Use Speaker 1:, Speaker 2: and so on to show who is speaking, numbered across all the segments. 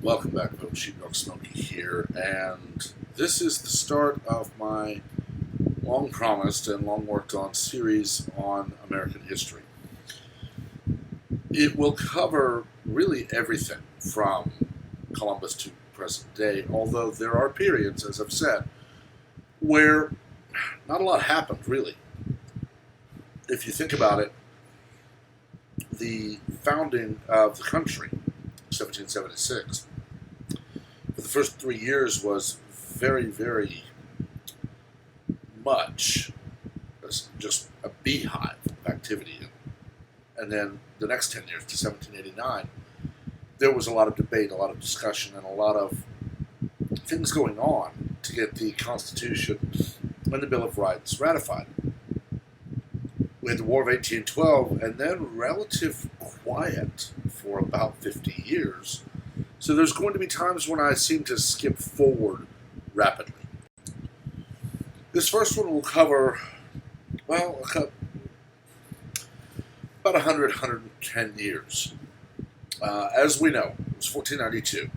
Speaker 1: Welcome back, folks. Sheepdog Smokey here, and this is the start of my long-promised and long-worked-on series on American history. It will cover really everything from Columbus to present day, although there are periods, as I've said, where not a lot happened, really. If you think about it, the founding of the country, 1776, for the first 3 years was very, very much just a beehive of activity. And then the next 10 years, to 1789, there was a lot of debate, a lot of discussion, and a lot of things going on to get the Constitution and the Bill of Rights ratified. We had the War of 1812, and then relative quiet for about 50 years. So there's going to be times when I seem to skip forward rapidly. This first one will cover, well, about 100, 110 years. As we know, it was 1492.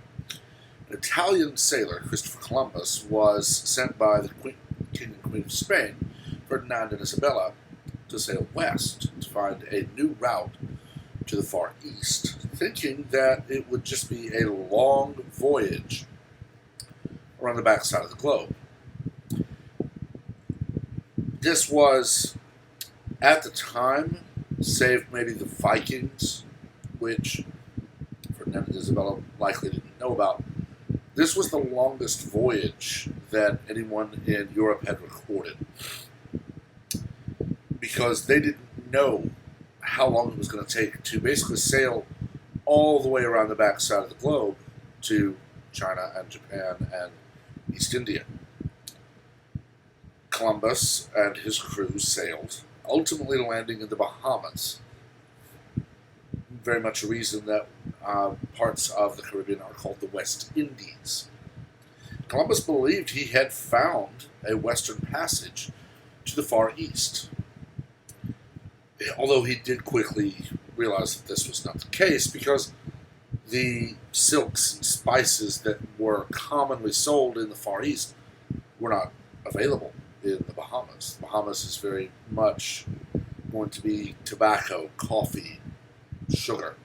Speaker 1: An Italian sailor, Christopher Columbus, was sent by the King and Queen of Spain, Ferdinand and Isabella, to sail west to find a new route to the Far East, thinking that it would just be a long voyage around the backside of the globe. This was, at the time, save maybe the Vikings, which Ferdinand and Isabella likely didn't know about, this was the longest voyage that anyone in Europe had recorded, because they didn't know how long it was going to take to basically sail all the way around the backside of the globe to China and Japan and East India. Columbus and his crew sailed, ultimately landing in the Bahamas. Very much a reason that parts of the Caribbean are called the West Indies. Columbus believed he had found a western passage to the Far East, although he did quickly realize that this was not the case, because the silks and spices that were commonly sold in the Far East were not available in the Bahamas. The Bahamas is very much going to be tobacco, coffee, sugar,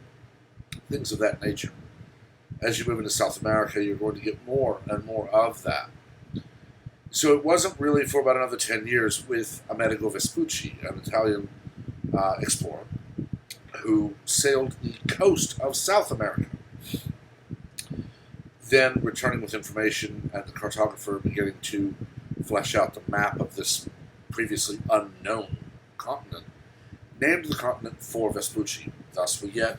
Speaker 1: things of that nature. As you move into South America, you're going to get more and more of that. So it wasn't really for about another 10 years with Amerigo Vespucci, an Italian explorer, who sailed the coast of South America, then returning with information and the cartographer beginning to flesh out the map of this previously unknown continent, named the continent for Vespucci. Thus we get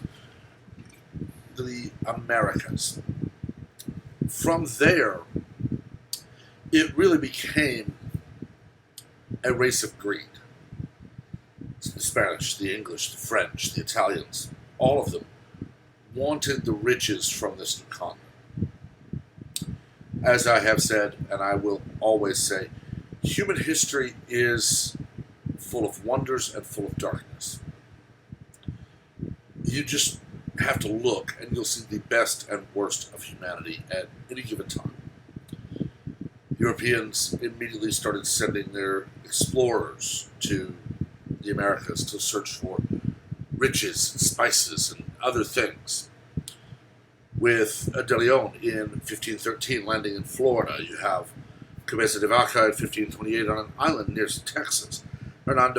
Speaker 1: the Americas. From there, it really became a race of greed. The Spanish, the English, the French, the Italians, all of them wanted the riches from this new continent. As I have said, and I will always say, human history is full of wonders and full of darkness. You just have to look, and you'll see the best and worst of humanity at any given time. Europeans immediately started sending their explorers to the Americas to search for riches, spices, and other things. With De Leon in 1513 landing in Florida, you have Cabeza de Vaca in 1528 on an island near Texas, Hernan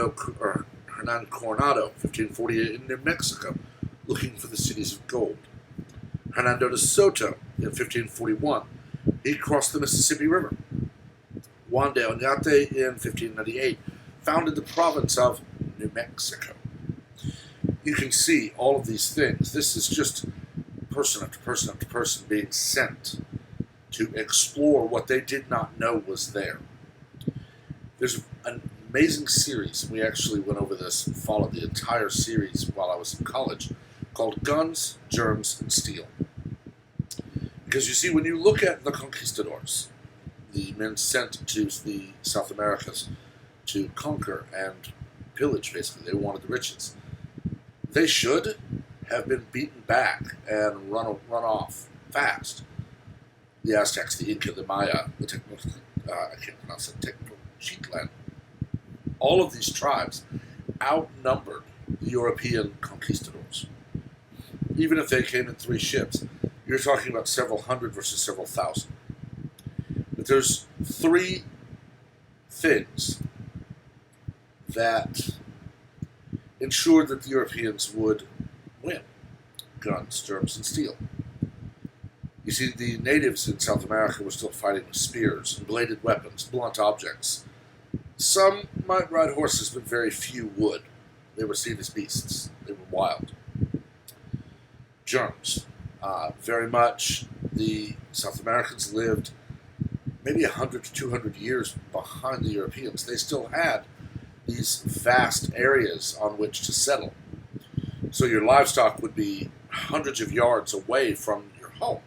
Speaker 1: Coronado, 1548 in New Mexico, looking for the cities of gold. Hernando de Soto in 1541, he crossed the Mississippi River. Juan de Oñate in 1598 founded the province of New Mexico. You can see all of these things. This is just person after person after person being sent to explore what they did not know was there. There's an amazing series, and we actually went over this and followed the entire series while I was in college, called Guns, Germs, and Steel. Because you see, when you look at the conquistadors, the men sent to the South Americas to conquer and pillage, basically, they wanted the riches. They should have been beaten back and run off. fast. The Aztecs, the Inca, the Maya, the Tenochtitlan, all of these tribes outnumbered the European conquistadors. Even if they came in 3 ships, you're talking about several hundred versus several thousand. But there's 3 things that ensured that the Europeans would win: guns, germs, and steel. You see, the natives in South America were still fighting with spears and bladed weapons, blunt objects. Some might ride horses, but very few would. They were seen as beasts. They were wild. Germs. Very much the South Americans lived maybe 100 to 200 years behind the Europeans. They still had these vast areas on which to settle. So your livestock would be hundreds of yards away from your home.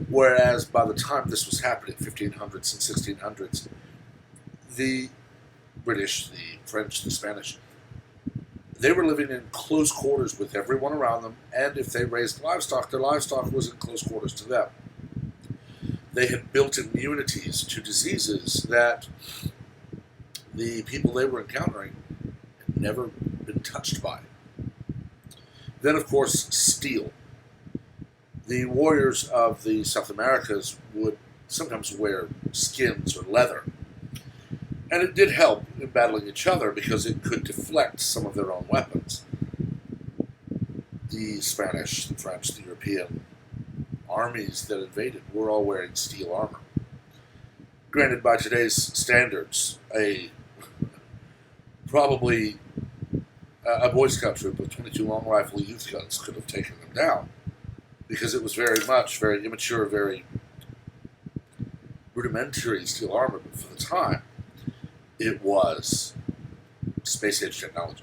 Speaker 1: Whereas by the time this was happening, 1500s and 1600s, the British, the French, the Spanish, they were living in close quarters with everyone around them, and if they raised livestock, their livestock was in close quarters to them. They had built immunities to diseases that the people they were encountering had never been touched by. Then, of course, steel. The warriors of the South Americas would sometimes wear skins or leather. And it did help in battling each other because it could deflect some of their own weapons. The Spanish, the French, the European armies that invaded were all wearing steel armor. Granted, by today's standards, probably a Boy Scout troop with 22 long rifle youth guns could have taken them down, because it was very immature, very rudimentary steel armor, but for the time, it was space-age technology.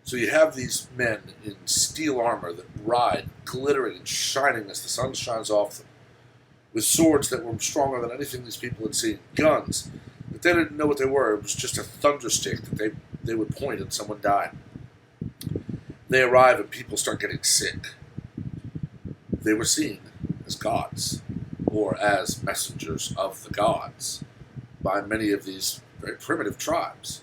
Speaker 1: So you have these men in steel armor that ride, glittering and shining as the sun shines off them, with swords that were stronger than anything these people had seen, guns, but they didn't know what they were. It was just a thunderstick that they would point and someone died. They arrive and people start getting sick. They were seen as gods, or as messengers of the gods, by many of these very primitive tribes.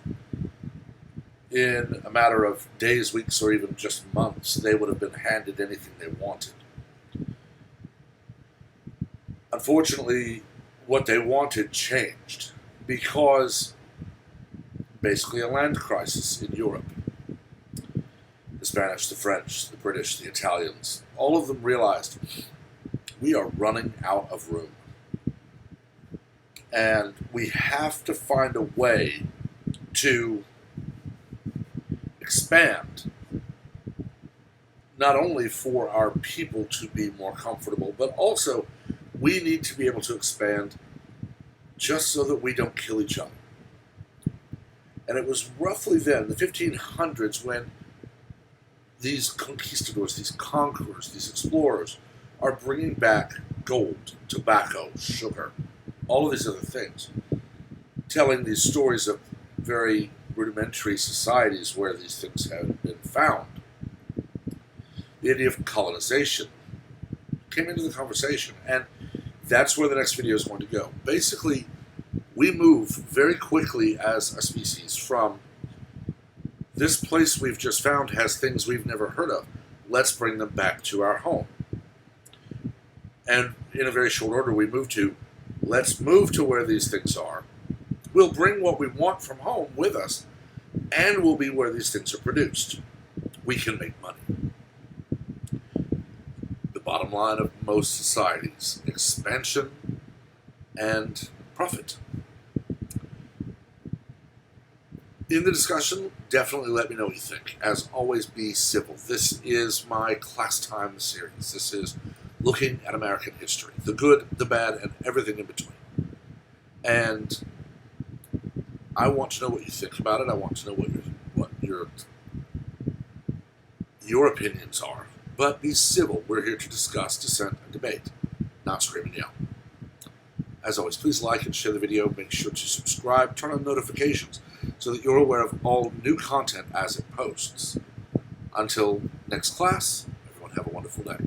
Speaker 1: In a matter of days, weeks, or even just months, they would have been handed anything they wanted. Unfortunately, what they wanted changed because basically a land crisis in Europe. The Spanish, the French, the British, the Italians, all of them realized we are running out of room. And we have to find a way to expand, not only for our people to be more comfortable, but also we need to be able to expand just so that we don't kill each other. And it was roughly then, the 1500s, when these conquistadors, these conquerors, these explorers are bringing back gold, tobacco, sugar, all of these other things, telling these stories of very rudimentary societies where these things have been found. The idea of colonization came into the conversation, and that's where the next video is going to go. Basically, we move very quickly as a species from this place we've just found has things we've never heard of. Let's bring them back to our home. And in a very short order, we move to, let's move to where these things are. We'll bring what we want from home with us, and we'll be where these things are produced. We can make money. The bottom line of most societies: expansion and profit. In the discussion, definitely let me know what you think. As always, be civil. This is my class time series. This is looking at American history, the good, the bad, and everything in between. And I want to know what you think about it. I want to know what your opinions are. But be civil. We're here to discuss, dissent, and debate, not scream and yell. As always, please like and share the video. Make sure to subscribe, turn on notifications so that you're aware of all new content as it posts. Until next class, everyone have a wonderful day.